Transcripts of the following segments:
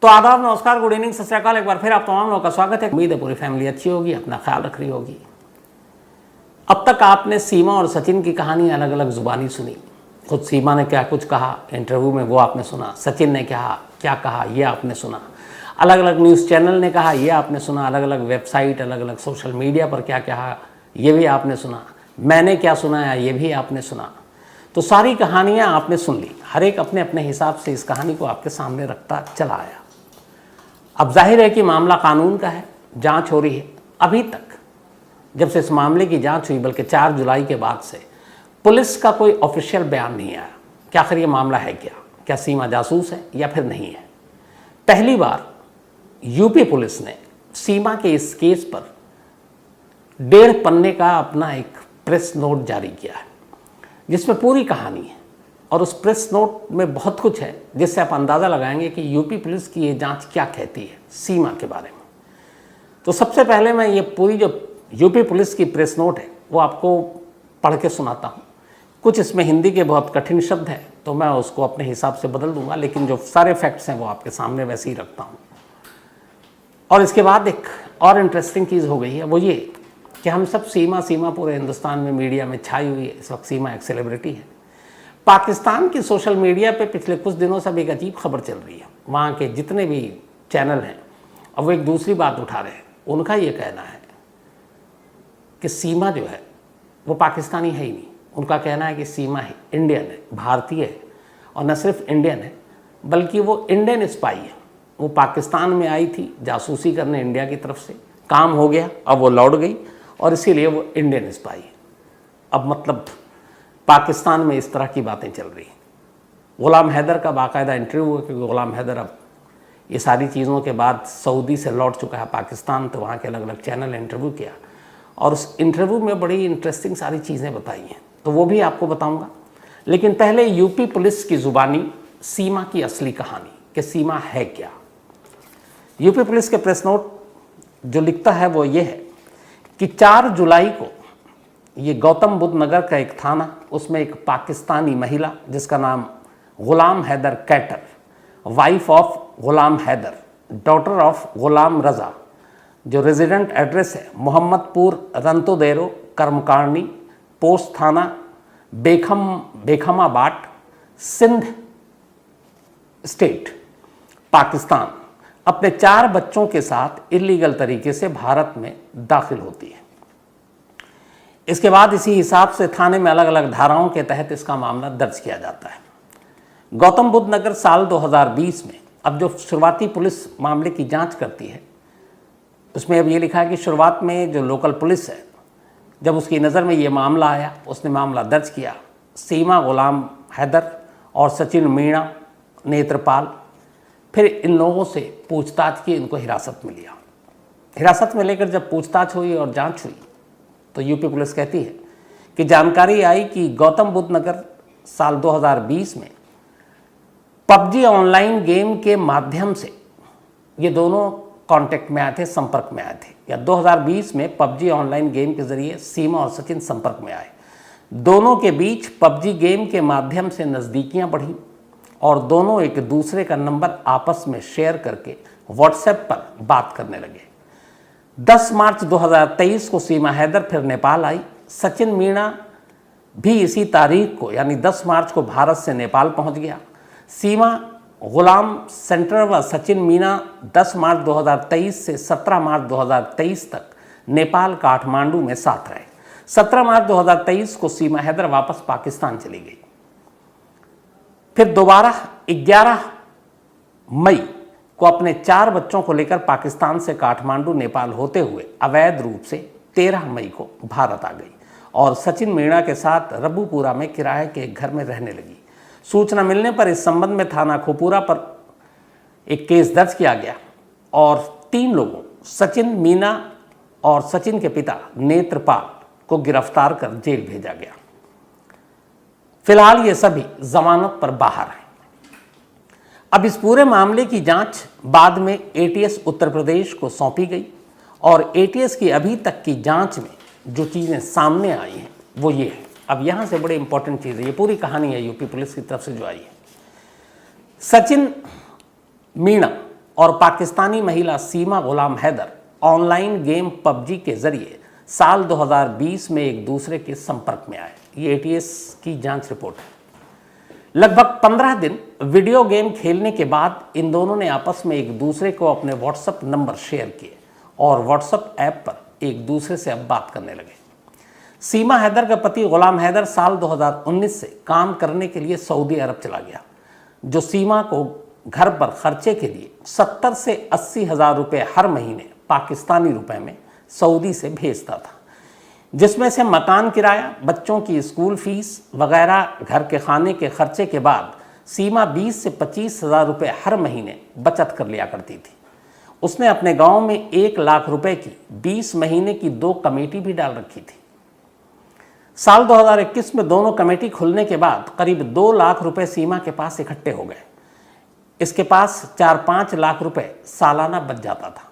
तो आदाब, नमस्कार, गुड इवनिंग, सत श्री अकाल। एक बार फिर आप तमाम लोगों का स्वागत है। उम्मीद है पूरी फैमिली अच्छी होगी, अपना ख्याल रख रही होगी। अब तक आपने सीमा और सचिन की कहानी अलग अलग जुबानी सुनी। खुद सीमा ने क्या कुछ कहा इंटरव्यू में वो आपने सुना, सचिन ने क्या कहा ये आपने सुना, अलग अलग न्यूज़ चैनल ने कहा ये आपने सुना, अलग अलग वेबसाइट, अलग अलग सोशल मीडिया पर क्या कहा ये भी आपने सुना, मैंने क्या सुनाया ये भी आपने सुना। तो सारी कहानियाँ आपने सुन ली, हर एक अपने अपने हिसाब से इस कहानी को आपके सामने रखता चला आया। अब जाहिर है कि मामला कानून का है, जांच हो रही है। अभी तक जब से इस मामले की जांच हुई, बल्कि 4 जुलाई के बाद से पुलिस का कोई ऑफिशियल बयान नहीं आया कि आखिर ये मामला है क्या सीमा जासूस है या फिर नहीं है। पहली बार यूपी पुलिस ने सीमा के इस केस पर 1.5 पन्ने का अपना एक प्रेस नोट जारी किया है, जिसमें पूरी कहानी है। और उस प्रेस नोट में बहुत कुछ है जिससे आप अंदाज़ा लगाएंगे कि यूपी पुलिस की ये जांच क्या कहती है सीमा के बारे में। तो सबसे पहले मैं ये पूरी जो यूपी पुलिस की प्रेस नोट है वो आपको पढ़ के सुनाता हूँ। कुछ इसमें हिंदी के बहुत कठिन शब्द हैं तो मैं उसको अपने हिसाब से बदल दूंगा, लेकिन जो सारे फैक्ट्स हैं वो आपके सामने वैसे ही रखता हूँ। और इसके बाद एक और इंटरेस्टिंग चीज़ हो गई है, वो ये कि हम सब सीमा पूरे हिंदुस्तान में मीडिया में छाई हुई है। इस वक्त सीमा एक सेलिब्रिटी है। पाकिस्तान की सोशल मीडिया पे पिछले कुछ दिनों से एक अजीब खबर चल रही है। वहाँ के जितने भी चैनल हैं अब वो एक दूसरी बात उठा रहे हैं। उनका ये कहना है कि सीमा जो है वो पाकिस्तानी है ही नहीं। उनका कहना है कि सीमा है इंडियन है, भारतीय है, और न सिर्फ इंडियन है बल्कि वो इंडियन स्पाई है। वो पाकिस्तान में आई थी जासूसी करने इंडिया की तरफ से, काम हो गया, अब वो लौट गई और इसीलिए वो इंडियन स्पाई है। अब मतलब पाकिस्तान में इस तरह की बातें चल रही हैं। गुलाम हैदर का बाकायदा इंटरव्यू हुआ कि गुलाम हैदर अब ये सारी चीज़ों के बाद सऊदी से लौट चुका है पाकिस्तान, तो वहाँ के अलग अलग चैनल ने इंटरव्यू किया और उस इंटरव्यू में बड़ी इंटरेस्टिंग सारी चीज़ें बताई हैं, तो वो भी आपको बताऊँगा। लेकिन पहले यूपी पुलिस की ज़ुबानी सीमा की असली कहानी कि सीमा है क्या। यूपी पुलिस के प्रेस नोट जो लिखता है वो ये है कि 4 जुलाई को ये गौतम बुद्ध नगर का एक थाना, उसमें एक पाकिस्तानी महिला जिसका नाम गुलाम हैदर कैटर, wife of Ghulam Haider, daughter of Ghulam Raza, जो रेजिडेंट एड्रेस है मोहम्मदपुर रंतोदेरो कर्मकांडी, पोस्ट थाना बेखमाबाद, सिंध स्टेट, पाकिस्तान, अपने 4 बच्चों के साथ इलीगल तरीके से भारत में दाखिल होती है। इसके बाद इसी हिसाब से थाने में अलग अलग धाराओं के तहत इसका मामला दर्ज किया जाता है। गौतम बुद्ध नगर साल 2020 में अब जो शुरुआती पुलिस मामले की जांच करती है उसमें अब ये लिखा है कि शुरुआत में जो लोकल पुलिस है, जब उसकी नज़र में ये मामला आया उसने मामला दर्ज किया। सीमा, गुलाम हैदर और सचिन मीणा, नेत्रपाल, फिर इन लोगों से पूछताछ की, इनको हिरासत में लिया। हिरासत में लेकर जब पूछताछ हुई और जांच हुई तो यूपी पुलिस कहती है कि जानकारी आई कि गौतम बुद्ध नगर साल 2020 में पबजी ऑनलाइन गेम के माध्यम से ये दोनों कांटेक्ट में आए थे, संपर्क में आए थे, या 2020 में पबजी ऑनलाइन गेम के ज़रिए सीमा और सचिन संपर्क में आए। दोनों के बीच पबजी गेम के माध्यम से नज़दीकियाँ बढ़ी और दोनों एक दूसरे का नंबर आपस में शेयर करके व्हाट्सएप पर बात करने लगे। 10 मार्च 2023 को सीमा हैदर फिर नेपाल आई। सचिन मीणा भी इसी तारीख को यानी 10 मार्च को भारत से नेपाल पहुंच गया। सीमा, गुलाम सेंटर व सचिन मीणा 10 मार्च 2023 से 17 मार्च 2023 तक नेपाल काठमांडू में साथ रहे। 17 मार्च 2023 को सीमा हैदर वापस पाकिस्तान चली गई। फिर दोबारा 11 मई को अपने 4 बच्चों को लेकर पाकिस्तान से काठमांडू नेपाल होते हुए अवैध रूप से 13 मई को भारत आ गई और सचिन मीणा के साथ रबूपुरा में किराए के एक घर में रहने लगी। सूचना मिलने पर इस संबंध में थाना खोपुरा पर एक केस दर्ज किया गया और 3 लोगों सचिन, मीणा और सचिन के पिता नेत्रपाल को गिरफ्तार कर जेल भेजा गया। फिलहाल ये सभी जमानत पर बाहर हैं। अब इस पूरे मामले की जांच बाद में एटीएस उत्तर प्रदेश को सौंपी गई और एटीएस की अभी तक की जांच में जो चीज़ें सामने आई हैं वो ये है। अब यहाँ से बड़े इंपॉर्टेंट चीज़ है, ये पूरी कहानी है यूपी पुलिस की तरफ से जो आई है। सचिन मीणा और पाकिस्तानी महिला सीमा गुलाम हैदर ऑनलाइन गेम पबजी के जरिए साल 2020 में एक दूसरे के संपर्क में आए। ये ATS की जांच रिपोर्ट है। लगभग 15 दिन वीडियो गेम खेलने के बाद इन दोनों ने आपस में एक दूसरे को अपने व्हाट्सएप नंबर शेयर किए और व्हाट्सएप ऐप पर एक दूसरे से अब बात करने लगे। सीमा हैदर का पति गुलाम हैदर साल 2019 से काम करने के लिए सऊदी अरब चला गया, जो सीमा को घर पर खर्चे के लिए 70 से 80 हज़ार रुपये हर महीने पाकिस्तानी रुपए में सऊदी से भेजता था, जिसमें से मकान किराया, बच्चों की स्कूल फीस वगैरह घर के खाने के खर्चे के बाद सीमा 20 से 25 हज़ार रुपये हर महीने बचत कर लिया करती थी। उसने अपने गांव में 1 लाख रुपए की 20 महीने की 2 कमेटी भी डाल रखी थी। साल 2021 में दोनों कमेटी खुलने के बाद करीब 2 लाख रुपए सीमा के पास इकट्ठे हो गए। इसके पास 4-5 लाख रुपए सालाना बच जाता था।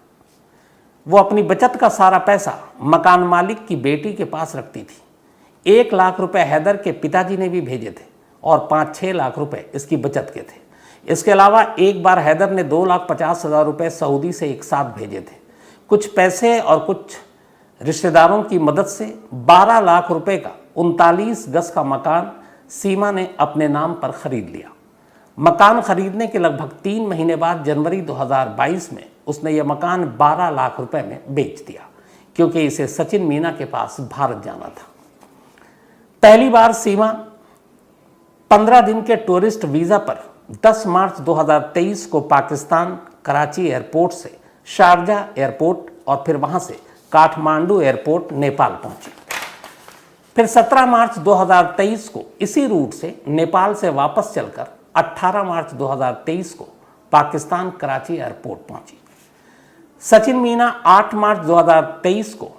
वो अपनी बचत का सारा पैसा मकान मालिक की बेटी के पास रखती थी। 1 लाख रुपए हैदर के पिताजी ने भी भेजे थे और 5-6 लाख रुपए इसकी बचत के थे। इसके अलावा एक बार हैदर ने 2,50,000 रुपए सऊदी से एक साथ भेजे थे। कुछ पैसे और कुछ रिश्तेदारों की मदद से 12 लाख रुपए का 39 गज का मकान सीमा ने अपने नाम पर खरीद लिया। मकान खरीदने के लगभग 3 महीने बाद जनवरी 2022 में उसने यह मकान 12 लाख रुपए में बेच दिया, क्योंकि इसे सचिन मीना के पास भारत जाना था। पहली बार सीमा 15 दिन के टूरिस्ट वीज़ा पर 10 मार्च 2023 को पाकिस्तान कराची एयरपोर्ट से शारजा एयरपोर्ट और फिर वहां से काठमांडू एयरपोर्ट नेपाल पहुंची। फिर 17 मार्च 2023 को इसी रूट से नेपाल से वापस चलकर 18 मार्च 2023 को पाकिस्तान कराची एयरपोर्ट पहुंची। सचिन मीना 8 मार्च 2023 को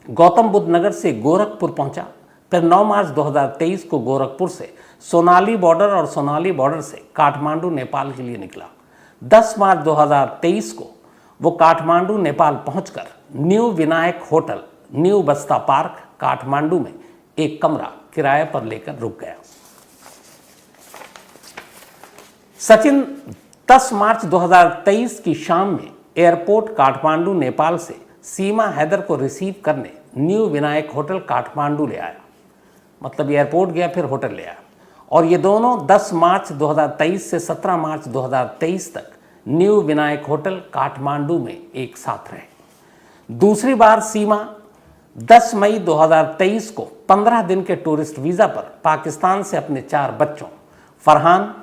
गौतम बुद्ध नगर से गोरखपुर पहुंचा। फिर 9 मार्च 2023 को गोरखपुर से सोनाली बॉर्डर और सोनाली बॉर्डर से काठमांडू नेपाल के लिए निकला। 10 मार्च 2023 को वो काठमांडू नेपाल पहुंचकर न्यू विनायक होटल, न्यू बस्ता पार्क काठमांडू में एक कमरा किराए पर लेकर रुक गया। सचिन 10 मार्च 2023 की शाम में एयरपोर्ट काठमांडू नेपाल से सीमा हैदर को रिसीव करने न्यू विनायक होटल काठमांडू ले आया। मतलब एयरपोर्ट गया फिर होटल ले आया, और ये दोनों 10 मार्च 2023 से 17 मार्च 2023 तक न्यू विनायक होटल काठमांडू में एक साथ रहे। दूसरी बार सीमा 10 मई 2023 को 15 दिन के टूरिस्ट वीज़ा पर पाकिस्तान से अपने 4 बच्चों फरहान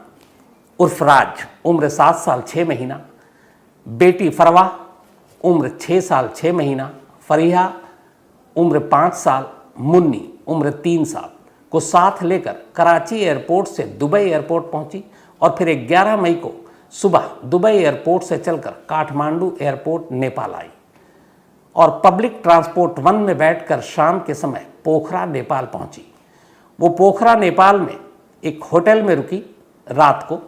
उर्फ राज उम्र 7 साल 6 महीना, बेटी फरवा उम्र 6 साल 6 महीना, फरीहा उम्र 5 साल, मुन्नी उम्र 3 साल को साथ लेकर कराची एयरपोर्ट से दुबई एयरपोर्ट पहुंची और फिर 11 मई को सुबह दुबई एयरपोर्ट से चलकर काठमांडू एयरपोर्ट नेपाल आई और पब्लिक ट्रांसपोर्ट 1 में बैठकर शाम के समय पोखरा नेपाल पहुंची। वो पोखरा नेपाल में एक होटल में रुकी रात को।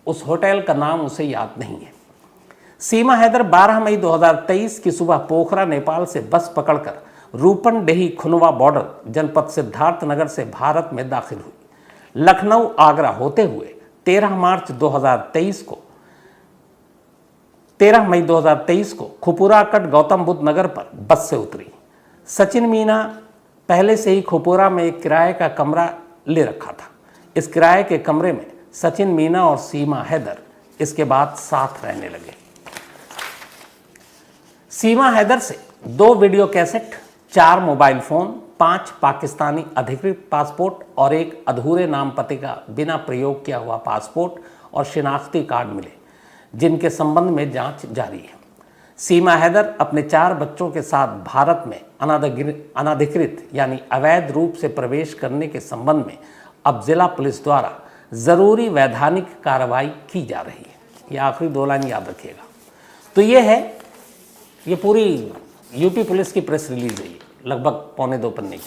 उस होटल का नाम उसे याद नहीं है। सीमा हैदर 12 मई 2023 की सुबह पोखरा नेपाल से बस पकड़कर रूपनडेही खुनवा बॉर्डर जनपद सिद्धार्थ नगर से भारत में दाखिल हुई। लखनऊ आगरा होते हुए 13 मई 2023 को खुपुराकट गौतम बुद्ध नगर पर बस से उतरी। सचिन मीना पहले से ही खुपुरा में एक किराए का कमरा ले रखा था। इस किराए के कमरे में सचिन मीना और सीमा हैदर इसके बाद साथ रहने लगे। सीमा हैदर से 2 video cassette, 4 mobile phone, 5 Pakistani अधिकृत पासपोर्ट और एक अधूरे नाम पते का बिना प्रयोग किया हुआ पासपोर्ट और शिनाख्ती कार्ड मिले, जिनके संबंध में जांच जारी है। सीमा हैदर अपने 4 बच्चों के साथ भारत में अनाधिकृत यानी अवैध रूप से प्रवेश करने के संबंध में अब जिला पुलिस द्वारा ज़रूरी वैधानिक कार्रवाई की जा रही है। ये आखिरी 2 लाइन याद रखिएगा। तो ये पूरी यूपी पुलिस की प्रेस रिलीज है, लगभग पौने 2 पन्ने की।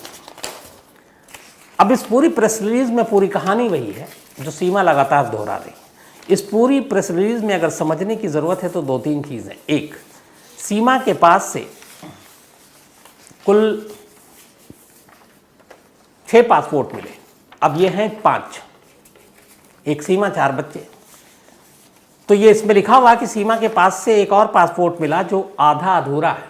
अब इस पूरी प्रेस रिलीज में पूरी कहानी वही है जो सीमा लगातार दोहरा रही है। इस पूरी प्रेस रिलीज में अगर समझने की ज़रूरत है तो 2-3 चीज़ें। एक, सीमा के पास से कुल 6 पासपोर्ट मिले, अब ये हैं 5। एक सीमा 4 बच्चे। तो ये इसमें लिखा हुआ कि सीमा के पास से एक और पासपोर्ट मिला जो आधा अधूरा है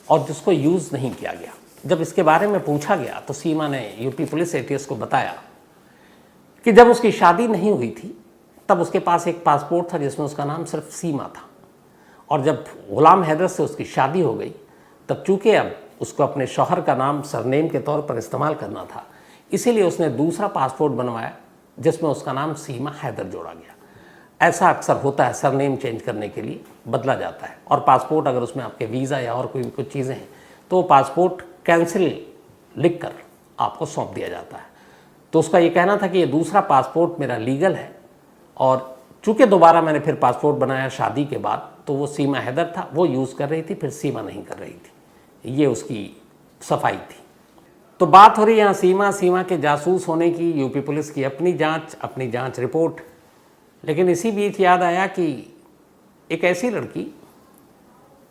और जिसको यूज़ नहीं किया गया। जब इसके बारे में पूछा गया तो सीमा ने यूपी पुलिस एटीएस को बताया कि जब उसकी शादी नहीं हुई थी तब उसके पास एक पासपोर्ट था जिसमें उसका नाम सिर्फ सीमा था, और जब गुलाम हैदर से उसकी शादी हो गई तब चूंकि अब उसको अपने शौहर का नाम सरनेम के तौर पर इस्तेमाल करना था, इसीलिए उसने दूसरा पासपोर्ट बनवाया जिसमें उसका नाम सीमा हैदर जोड़ा गया। ऐसा अक्सर होता है, सरनेम चेंज करने के लिए बदला जाता है, और पासपोर्ट अगर उसमें आपके वीज़ा या और कोई भी कुछ चीज़ें हैं तो वो पासपोर्ट कैंसिल लिख कर आपको सौंप दिया जाता है। तो उसका ये कहना था कि ये दूसरा पासपोर्ट मेरा लीगल है, और चूँकि दोबारा मैंने फिर पासपोर्ट बनाया शादी के बाद तो वो सीमा हैदर था, वो यूज़ कर रही थी, फिर सीमा नहीं कर रही थी। ये उसकी सफाई थी। तो बात हो रही है यहाँ सीमा के जासूस होने की, यूपी पुलिस की अपनी जांच रिपोर्ट। लेकिन इसी बीच याद आया कि एक ऐसी लड़की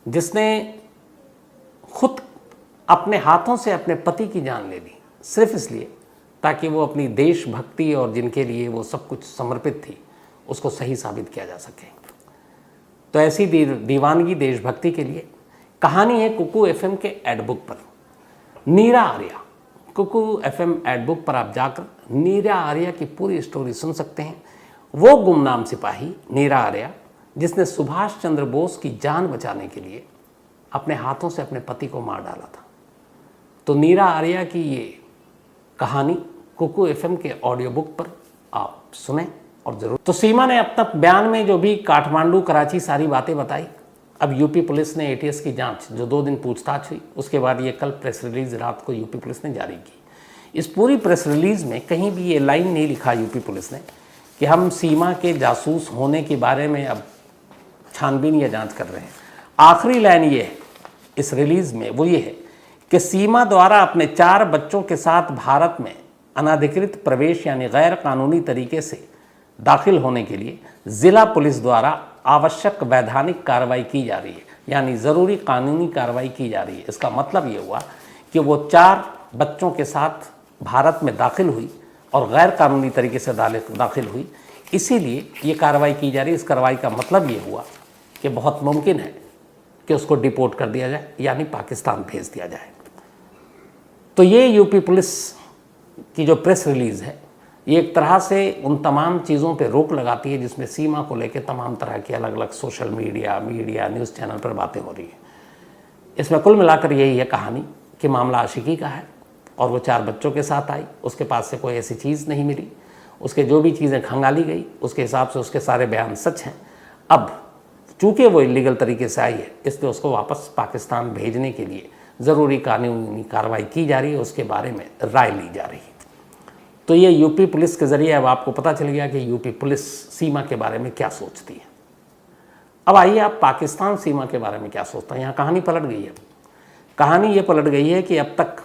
जिसने खुद अपने हाथों से अपने पति की जान ले ली सिर्फ इसलिए ताकि वो अपनी देशभक्ति और जिनके लिए वो सब कुछ समर्पित थी उसको सही साबित किया जा सके। तो ऐसी दीवानगी देशभक्ति के लिए कहानी है कुकू एफएम के एडबुक पर। नीरा आर्या, कुकू एफएम एडबुक पर आप जाकर नीरा आर्या की पूरी स्टोरी सुन सकते हैं। वो गुमनाम सिपाही नीरा आर्या जिसने सुभाष चंद्र बोस की जान बचाने के लिए अपने हाथों से अपने पति को मार डाला था। तो नीरा आर्या की ये कहानी कुकू एफएम के ऑडियो बुक पर आप सुने और ज़रूर। तो सीमा ने अब तक बयान में जो भी काठमांडू कराची सारी बातें बताई, अब यूपी पुलिस ने एटीएस की जांच जो 2 दिन पूछताछ हुई उसके बाद ये कल प्रेस रिलीज रात को यूपी पुलिस ने जारी की। इस पूरी प्रेस रिलीज में कहीं भी ये लाइन नहीं लिखा यूपी पुलिस ने कि हम सीमा के जासूस होने के बारे में अब छानबीन या जांच कर रहे हैं। आखिरी लाइन ये है इस रिलीज में, वो ये है कि सीमा द्वारा अपने 4 बच्चों के साथ भारत में अनाधिकृत प्रवेश यानी गैर कानूनी तरीके से दाखिल होने के लिए ज़िला पुलिस द्वारा आवश्यक वैधानिक कार्रवाई की जा रही है, यानी ज़रूरी कानूनी कार्रवाई की जा रही है। इसका मतलब ये हुआ कि वो 4 बच्चों के साथ भारत में दाखिल हुई और गैर कानूनी तरीके से दाखिल हुई, इसीलिए ये कार्रवाई की जा रही है। इस कार्रवाई का मतलब ये हुआ कि बहुत मुमकिन है कि उसको डिपोर्ट कर दिया जाए यानी पाकिस्तान भेज दिया जाए। तो ये यूपी पुलिस की जो प्रेस रिलीज़ है ये एक तरह से उन तमाम चीज़ों पे रोक लगाती है जिसमें सीमा को लेकर तमाम तरह की अलग अलग सोशल मीडिया न्यूज़ चैनल पर बातें हो रही हैं। इसमें कुल मिलाकर यही है कहानी कि मामला आशिकी का है और वो 4 बच्चों के साथ आई, उसके पास से कोई ऐसी चीज़ नहीं मिली, उसके जो भी चीज़ें खंगाली गई उसके हिसाब से उसके सारे बयान सच हैं। अब चूँकि वो इलीगल तरीके से आई है इसलिए उसको वापस पाकिस्तान भेजने के लिए ज़रूरी कानूनी कार्रवाई की जा रही है, उसके बारे में राय ली जा रही है। तो ये यूपी पुलिस के ज़रिए अब आपको पता चल गया कि यूपी पुलिस सीमा के बारे में क्या सोचती है। अब आइए आप पाकिस्तान सीमा के बारे में क्या सोचता है। यहाँ कहानी पलट गई है। कहानी ये पलट गई है कि अब तक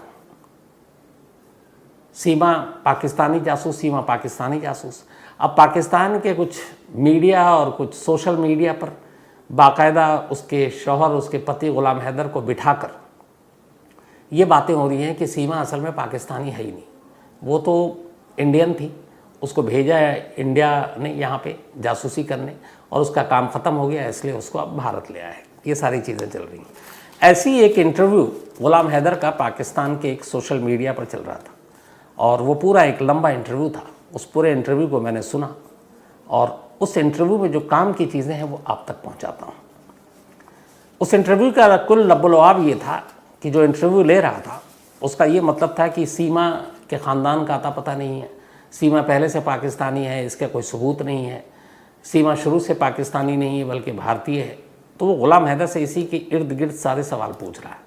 सीमा पाकिस्तानी जासूस। अब पाकिस्तान के कुछ मीडिया और कुछ सोशल मीडिया पर बाकायदा उसके शौहर उसके पति गुलाम हैदर को बिठाकर ये बातें हो रही हैं कि सीमा असल में पाकिस्तानी है ही नहीं, वो तो इंडियन थी, उसको भेजा है इंडिया ने यहाँ पे जासूसी करने और उसका काम ख़त्म हो गया इसलिए उसको अब भारत ले आया है। ये सारी चीज़ें चल रही हैं। ऐसी एक इंटरव्यू गुलाम हैदर का पाकिस्तान के एक सोशल मीडिया पर चल रहा था और वो पूरा एक लंबा इंटरव्यू था। उस पूरे इंटरव्यू को मैंने सुना और उस इंटरव्यू में जो काम की चीज़ें हैं वो आप तक पहुँचाता हूँ। उस इंटरव्यू का कुल लबोलवाब ये था कि जो इंटरव्यू ले रहा था उसका ये मतलब था कि सीमा के ख़ानदान का अता पता नहीं है, सीमा पहले से पाकिस्तानी है, इसका कोई सबूत नहीं है, सीमा शुरू से पाकिस्तानी नहीं है बल्कि भारतीय है। तो वो गुलाम हैदर से इसी के इर्द गिर्द सारे सवाल पूछ रहा है।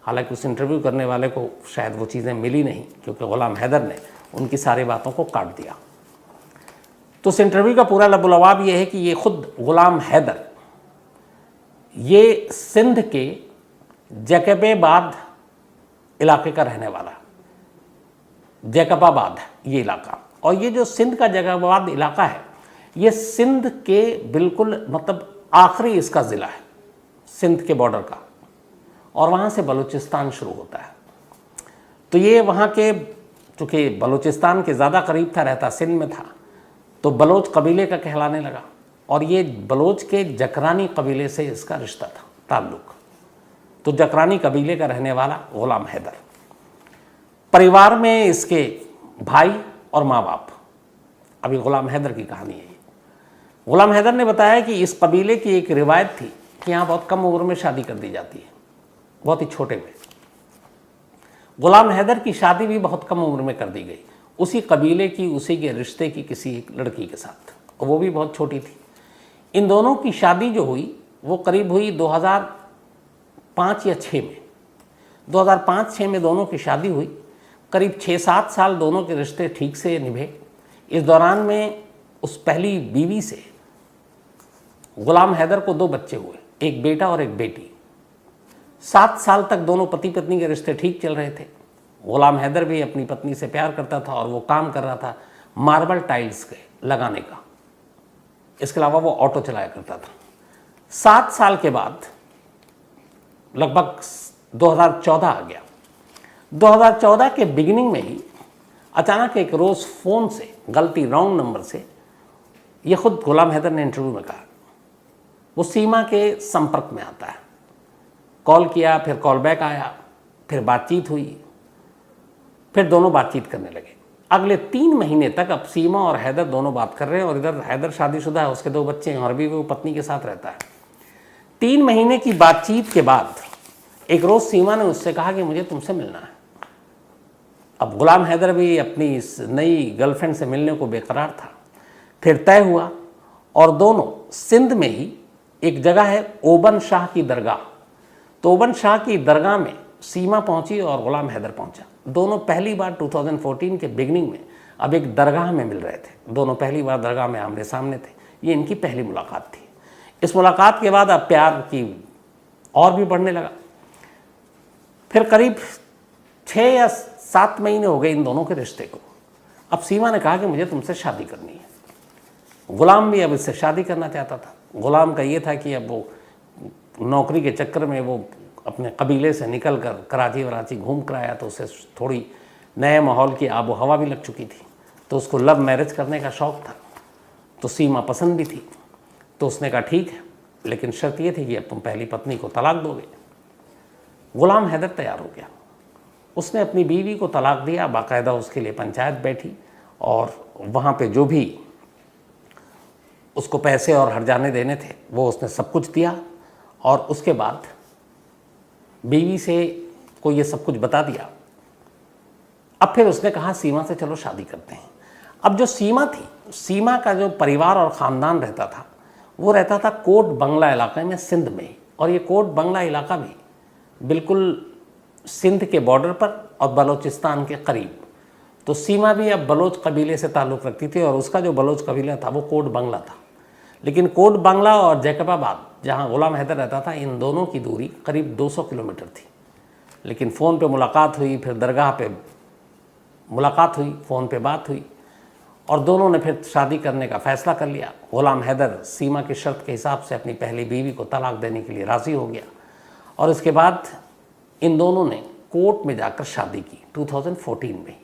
हालांकि उस इंटरव्यू करने वाले को शायद वो चीज़ें मिली नहीं क्योंकि गुलाम हैदर ने उनकी सारी बातों को काट दिया। तो उस इंटरव्यू का पूरा लबोलवाब ये है कि ये खुद गुलाम हैदर ये सिंध के जैकबाबाद इलाके का रहने वाला, जैकबाबाद ये इलाका, और ये जो सिंध का जैकबाबाद इलाका है ये सिंध के बिल्कुल मतलब आखिरी इसका ज़िला है सिंध के बॉर्डर का, और वहाँ से बलूचिस्तान शुरू होता है। तो ये वहाँ के चूँकि बलूचिस्तान के ज़्यादा करीब था, रहता सिंध में था, तो बलोच कबीले का कहलाने लगा। और ये बलोच के जकरानी कबीले से इसका रिश्ता था, ताल्लुक। तो जकरानी कबीले का रहने वाला गुलाम हैदर। परिवार में इसके भाई और माँ बाप। अभी गुलाम हैदर की कहानी है। गुलाम हैदर ने बताया कि इस कबीले की एक रिवायत थी कि यहाँ बहुत कम उम्र में शादी कर दी जाती है, बहुत ही छोटे में। गुलाम हैदर की शादी भी बहुत कम उम्र में कर दी गई, उसी कबीले की, उसी के रिश्ते की किसी एक लड़की के साथ, और वो भी बहुत छोटी थी। इन दोनों की शादी जो हुई वो करीब हुई 2005 या 6 में। 2005-6 में दोनों की शादी हुई। करीब 6-7 साल दोनों के रिश्ते ठीक से निभे। इस दौरान में उस पहली बीवी से गुलाम हैदर को 2 बच्चे हुए, एक बेटा और एक बेटी। 7 साल तक दोनों पति पत्नी के रिश्ते ठीक चल रहे थे। गुलाम हैदर भी अपनी पत्नी से प्यार करता था और वो काम कर रहा था मार्बल टाइल्स के लगाने का। इसके अलावा वो ऑटो चलाया करता था। 7 साल के बाद लगभग 2014 आ गया। 2014 के बिगिनिंग में ही अचानक एक रोज़ फ़ोन से, गलती रॉन्ग नंबर से, ये खुद गुलाम हैदर ने इंटरव्यू में कहा, वो सीमा के संपर्क में आता है। कॉल किया, फिर कॉल बैक आया, फिर बातचीत हुई, फिर दोनों बातचीत करने लगे। अगले 3 महीने तक अब सीमा और हैदर दोनों बात कर रहे हैं, और इधर हैदर शादीशुदा है, उसके 2 बच्चे हैं और भी वो पत्नी के साथ रहता है। 3 महीने की बातचीत के बाद एक रोज़ सीमा ने उससे कहा कि मुझे तुमसे मिलना है। अब गुलाम हैदर भी अपनी इस नई गर्लफ्रेंड से मिलने को बेकरार था। फिर तय हुआ और दोनों सिंध में ही एक जगह है ओबन शाह की दरगाह, तो ओबन शाह की दरगाह में सीमा पहुंची और गुलाम हैदर पहुंचा। दोनों पहली बार 2014 के बिगनिंग में अब एक दरगाह में मिल रहे थे। दोनों पहली बार दरगाह में आमने सामने थे। ये इनकी पहली मुलाकात थी। इस मुलाकात के बाद अब प्यार की और भी बढ़ने लगा। फिर करीब 6 या 7 महीने हो गए इन दोनों के रिश्ते को। अब सीमा ने कहा कि मुझे तुमसे शादी करनी है। गुलाम भी अब इससे शादी करना चाहता था। गुलाम का ये था कि अब वो नौकरी के चक्कर में वो अपने कबीले से निकल कर कराची वराची घूम कर आया, तो उसे थोड़ी नए माहौल की आबो हवा भी लग चुकी थी, तो उसको लव मैरिज करने का शौक़ था। तो सीमा पसंद भी थी, तो उसने कहा ठीक है, लेकिन शर्त ये थी कि अब तुम पहली पत्नी को तलाक दोगे। गुलाम हैदर तैयार हो गया। उसने अपनी बीवी को तलाक दिया। बाकायदा उसके लिए पंचायत बैठी और वहाँ पे जो भी उसको पैसे और हर्जाने देने थे वो उसने सब कुछ दिया, और उसके बाद बीवी से को ये सब कुछ बता दिया। अब फिर उसने कहा सीमा से चलो शादी करते हैं। अब जो सीमा थी, सीमा का जो परिवार और ख़ानदान रहता था वो रहता था कोट बंगला इलाके में, सिंध में। और ये कोट बंगला इलाका भी बिल्कुल सिंध के बॉर्डर पर और बलूचिस्तान के करीब। तो सीमा भी अब बलोच कबीले से ताल्लुक़ रखती थी, और उसका जो बलोच कबीला था वो कोट बंगला था। लेकिन कोट बंगला और जैकबाबाद, जहाँ गुलाम हैदर रहता था, इन दोनों की दूरी करीब 200 किलोमीटर थी। लेकिन फ़ोन पे मुलाकात हुई, फिर दरगाह पे मुलाकात हुई, फ़ोन पे बात हुई, और दोनों ने फिर शादी करने का फ़ैसला कर लिया। गुलाम हैदर सीमा की शर्त के हिसाब से अपनी पहली बीवी को तलाक देने के लिए राज़ी हो गया, और इसके बाद इन दोनों ने कोर्ट में जाकर शादी की 2014 में।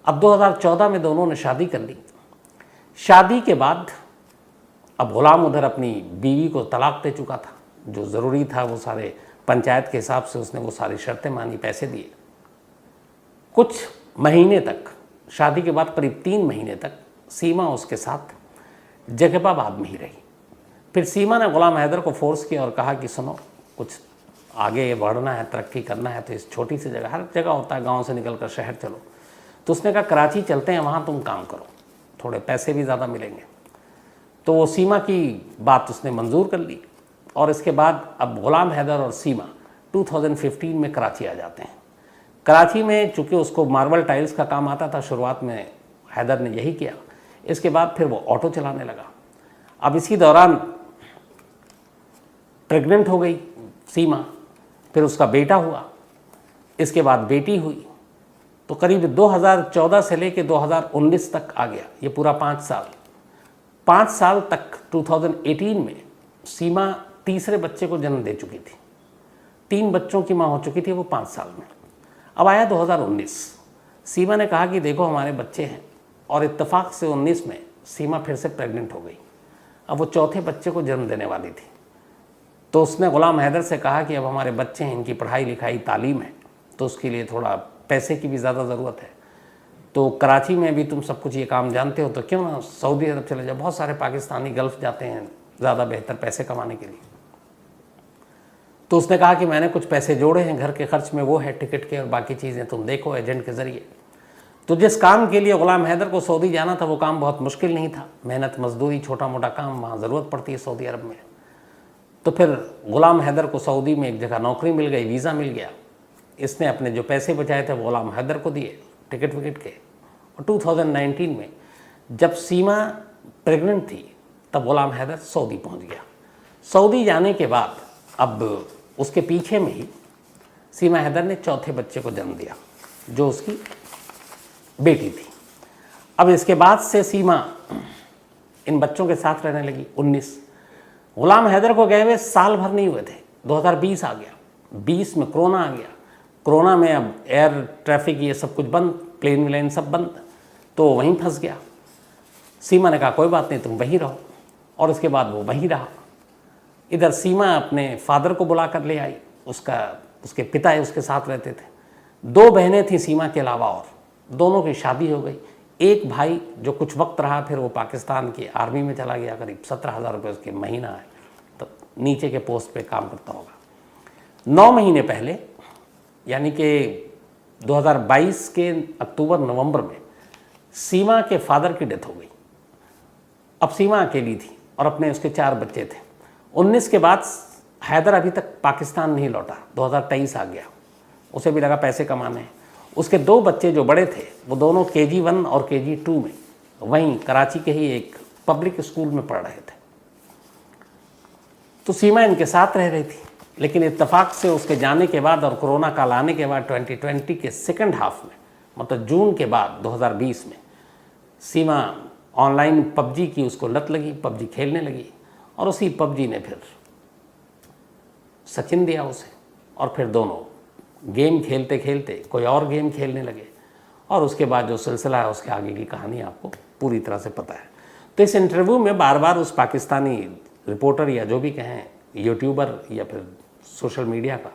अब 2014 में दोनों ने शादी कर ली। शादी के बाद अब गुलाम उधर अपनी बीवी को तलाक दे चुका था। जो ज़रूरी था वो सारे पंचायत के हिसाब से उसने वो सारी शर्तें मानी, पैसे दिए। कुछ महीने तक, शादी के बाद करीब 3 महीने तक सीमा उसके साथ जैकबाबाद में ही रही। फिर सीमा ने गुलाम हैदर को फोर्स किया और कहा कि सुनो, कुछ आगे बढ़ना है, तरक्की करना है, तो इस छोटी सी जगह, हर जगह होता है गांव से निकलकर शहर चलो, तो उसने कहा कराची चलते हैं, वहाँ तुम काम करो, थोड़े पैसे भी ज़्यादा मिलेंगे। तो वो सीमा की बात उसने मंजूर कर ली, और इसके बाद अब गुलाम हैदर और सीमा 2015 में कराची आ जाते हैं। कराची में चूँकि उसको मार्बल टाइल्स का काम आता था, शुरुआत में हैदर ने यही किया। इसके बाद फिर वो ऑटो चलाने लगा। अब इसी दौरान प्रेग्नेंट हो गई सीमा, फिर उसका बेटा हुआ, इसके बाद बेटी हुई। तो करीब 2014 से लेकर 2019 तक आ गया, ये पूरा 5 साल तक 2018 में सीमा तीसरे बच्चे को जन्म दे चुकी थी। 3 बच्चों की माँ हो चुकी थी वो 5 साल में। अब आया 2019, सीमा ने कहा कि देखो हमारे बच्चे हैं, और इत्तेफाक से 19 में सीमा फिर से प्रेग्नेंट हो गई। अब वो चौथे बच्चे को जन्म देने वाली थी। तो उसने गुलाम हैदर से कहा कि अब हमारे बच्चे हैं, इनकी पढ़ाई लिखाई तालीम है, तो उसके लिए थोड़ा पैसे की भी ज़्यादा ज़रूरत है। तो कराची में भी तुम सब कुछ ये काम जानते हो, तो क्यों ना सऊदी अरब चले जाओ। बहुत सारे पाकिस्तानी गल्फ़ जाते हैं ज़्यादा बेहतर पैसे कमाने के लिए। तो उसने कहा कि मैंने कुछ पैसे जोड़े हैं, घर के खर्च में वो है, टिकट के और बाकी चीज़ें तुम देखो एजेंट के ज़रिए। तो जिस काम के लिए गुलाम हैदर को सऊदी जाना था वो काम बहुत मुश्किल नहीं था, मेहनत मजदूरी छोटा मोटा काम वहाँ ज़रूरत पड़ती है सऊदी अरब में। तो फिर गुलाम हैदर को सऊदी में एक जगह नौकरी मिल गई, वीज़ा मिल गया। इसने अपने जो पैसे बचाए थे वो गुलाम हैदर को दिए टिकट विकेट के। और 2019 में जब सीमा प्रेग्नेंट थी तब गुलाम हैदर सऊदी पहुंच गया। सऊदी जाने के बाद अब उसके पीछे में ही सीमा हैदर ने चौथे बच्चे को जन्म दिया जो उसकी बेटी थी। अब इसके बाद से सीमा इन बच्चों के साथ रहने लगी 19। गुलाम हैदर को गए हुए साल भर नहीं हुए थे, 2020 आ गया, 20 में कोरोना आ गया। कोरोना में अब एयर ट्रैफिक ये सब कुछ बंद, प्लेन व्लेन सब बंद, तो वहीं फंस गया। सीमा ने कहा कोई बात नहीं, तुम वहीं रहो, और उसके बाद वो वहीं रहा। इधर सीमा अपने फादर को बुला कर ले आई, उसके पिता उसके साथ रहते थे। 2 बहनें थीं सीमा के अलावा, और दोनों की शादी हो गई। एक भाई जो कुछ वक्त रहा, फिर वो पाकिस्तान की आर्मी में चला गया, करीब 17,000 रुपये उसके महीना है, तो नीचे के पोस्ट पे काम करता होगा। 9 महीने पहले यानी कि 2022 के अक्टूबर नवंबर में सीमा के फादर की डेथ हो गई। अब सीमा अकेली थी और अपने उसके 4 बच्चे थे। 19 के बाद हैदर अभी तक पाकिस्तान नहीं लौटा, 2023 आ गया, उसे भी लगा पैसे कमाने हैं। उसके 2 बच्चे जो बड़े थे वो दोनों KG1 और KG2 में वहीं कराची के ही एक पब्लिक स्कूल में पढ़ रहे थे। तो सीमा इनके साथ रह रही थी, लेकिन इत्तेफाक से उसके जाने के बाद और कोरोना काल आने के बाद 2020 के सेकंड हाफ में, मतलब जून के बाद 2020 में, सीमा ऑनलाइन PUBG की उसको लत लगी, PUBG खेलने लगी, और उसी PUBG ने फिर सचिन दिया उसे, और फिर दोनों गेम खेलते खेलते कोई और गेम खेलने लगे। और उसके बाद जो सिलसिला है उसके आगे की कहानी आपको पूरी तरह से पता है। तो इस इंटरव्यू में बार बार उस पाकिस्तानी रिपोर्टर या जो भी कहें यूट्यूबर या फिर सोशल मीडिया का,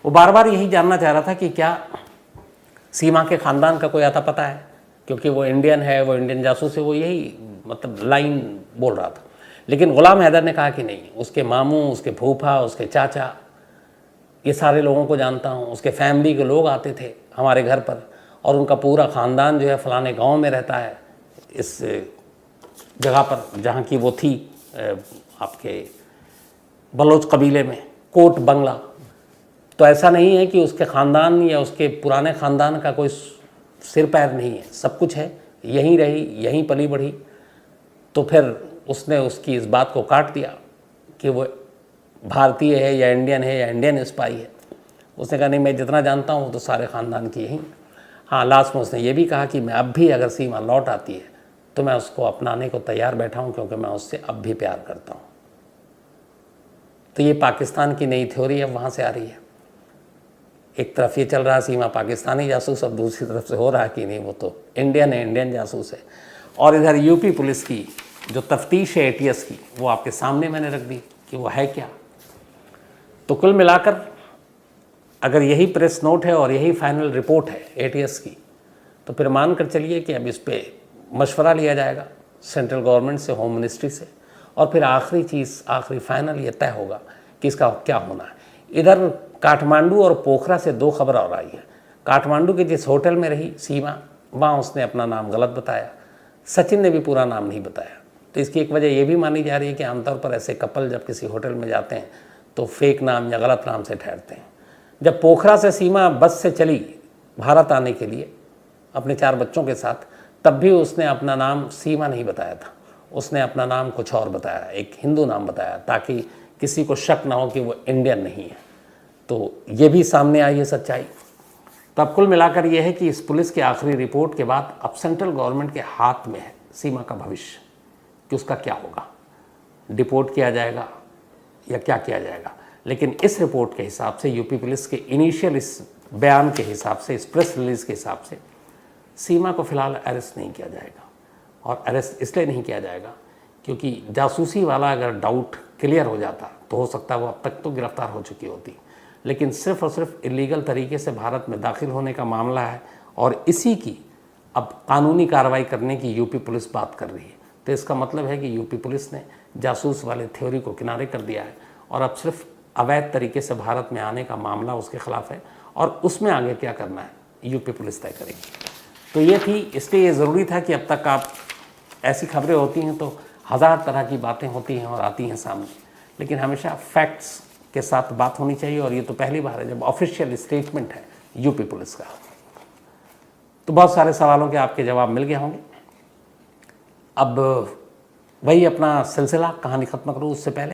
वो बार बार यही जानना चाह रहा था कि क्या सीमा के ख़ानदान का कोई आता पता है, क्योंकि वो इंडियन है, वो इंडियन जासूस है, वो यही मतलब लाइन बोल रहा था। लेकिन गुलाम हैदर ने कहा कि नहीं, उसके मामू, उसके फूफा, उसके चाचा, ये सारे लोगों को जानता हूँ, उसके फैमिली के लोग आते थे हमारे घर पर, और उनका पूरा ख़ानदान जो है फ़लाने गांव में रहता है, इस जगह पर जहाँ की वो थी आपके बलोच कबीले में, कोट बंगला। तो ऐसा नहीं है कि उसके ख़ानदान या उसके पुराने ख़ानदान का कोई सिर पैर नहीं है, सब कुछ है, यहीं रही, यहीं पली बढ़ी। तो फिर उसने उसकी इस बात को काट दिया कि वो भारतीय है या इंडियन है या इंडियन स्पाई है। उसने कहा नहीं, मैं जितना जानता हूँ तो सारे ख़ानदान की यहीं। हाँ, लास्ट में उसने ये भी कहा कि मैं अब भी अगर सीमा लौट आती है तो मैं उसको अपनाने को तैयार बैठा हूँ, क्योंकि मैं उससे अब भी प्यार करता हूँ। तो ये पाकिस्तान की नई थ्योरी अब वहाँ से आ रही है। एक तरफ ये चल रहा है सीमा पाकिस्तानी जासूस, अब दूसरी तरफ से हो रहा है कि नहीं, वो तो इंडियन है, इंडियन जासूस है। और इधर यूपी पुलिस की जो तफ्तीश है ATS की, वो आपके सामने मैंने रख दी कि वो है क्या। तो कुल मिलाकर अगर यही प्रेस नोट है और यही फाइनल रिपोर्ट है ATS की, तो फिर मान कर चलिए कि अब इस पर मशवरा लिया जाएगा सेंट्रल गवर्नमेंट से, होम मिनिस्ट्री से, और फिर आखिरी चीज़, आखिरी फाइनल ये तय होगा कि इसका क्या होना है। इधर काठमांडू और पोखरा से 2 खबर और आई है। काठमांडू के जिस होटल में रही सीमा, वहाँ उसने अपना नाम गलत बताया, सचिन ने भी पूरा नाम नहीं बताया। तो इसकी एक वजह ये भी मानी जा रही है कि आमतौर पर ऐसे कपल जब किसी होटल में जाते हैं तो फेक नाम या गलत नाम से ठहरते हैं। जब पोखरा से सीमा बस से चली भारत आने के लिए अपने 4 बच्चों के साथ, तब भी उसने अपना नाम सीमा नहीं बताया था, उसने अपना नाम कुछ और बताया, एक हिंदू नाम बताया, ताकि किसी को शक ना हो कि वो इंडियन नहीं है। तो ये भी सामने आई है सच्चाई। तो अब कुल मिलाकर ये है कि इस पुलिस की आखिरी रिपोर्ट के बाद अब सेंट्रल गवर्नमेंट के हाथ में है सीमा का भविष्य, कि उसका क्या होगा, डिपोर्ट किया जाएगा या क्या किया जाएगा। लेकिन इस रिपोर्ट के हिसाब से, यूपी पुलिस के इनिशियल इस बयान के हिसाब से, इस प्रेस रिलीज़ के हिसाब से, सीमा को फ़िलहाल अरेस्ट नहीं किया जाएगा। और अरेस्ट इसलिए नहीं किया जाएगा क्योंकि जासूसी वाला अगर डाउट क्लियर हो जाता तो हो सकता है वो अब तक तो गिरफ्तार हो चुकी होती, लेकिन सिर्फ और सिर्फ इलीगल तरीके से भारत में दाखिल होने का मामला है और इसी की अब कानूनी कार्रवाई करने की यूपी पुलिस बात कर रही है। तो इसका मतलब है कि यूपी पुलिस ने जासूस वाले थ्योरी को किनारे कर दिया है और अब सिर्फ अवैध तरीके से भारत में आने का मामला उसके खिलाफ है और उसमें आगे क्या करना है यूपी पुलिस तय करेगी। तो ये थी, इसलिए ये ज़रूरी था कि अब तक आप ऐसी खबरें होती हैं तो हज़ार तरह की बातें होती हैं और आती हैं सामने, लेकिन हमेशा फैक्ट्स के साथ बात होनी चाहिए और ये तो पहली बार है जब ऑफिशियल स्टेटमेंट है यूपी पुलिस का। तो बहुत सारे सवालों के आपके जवाब मिल गए होंगे। अब वही अपना सिलसिला, कहानी ख़त्म करूँ उससे पहले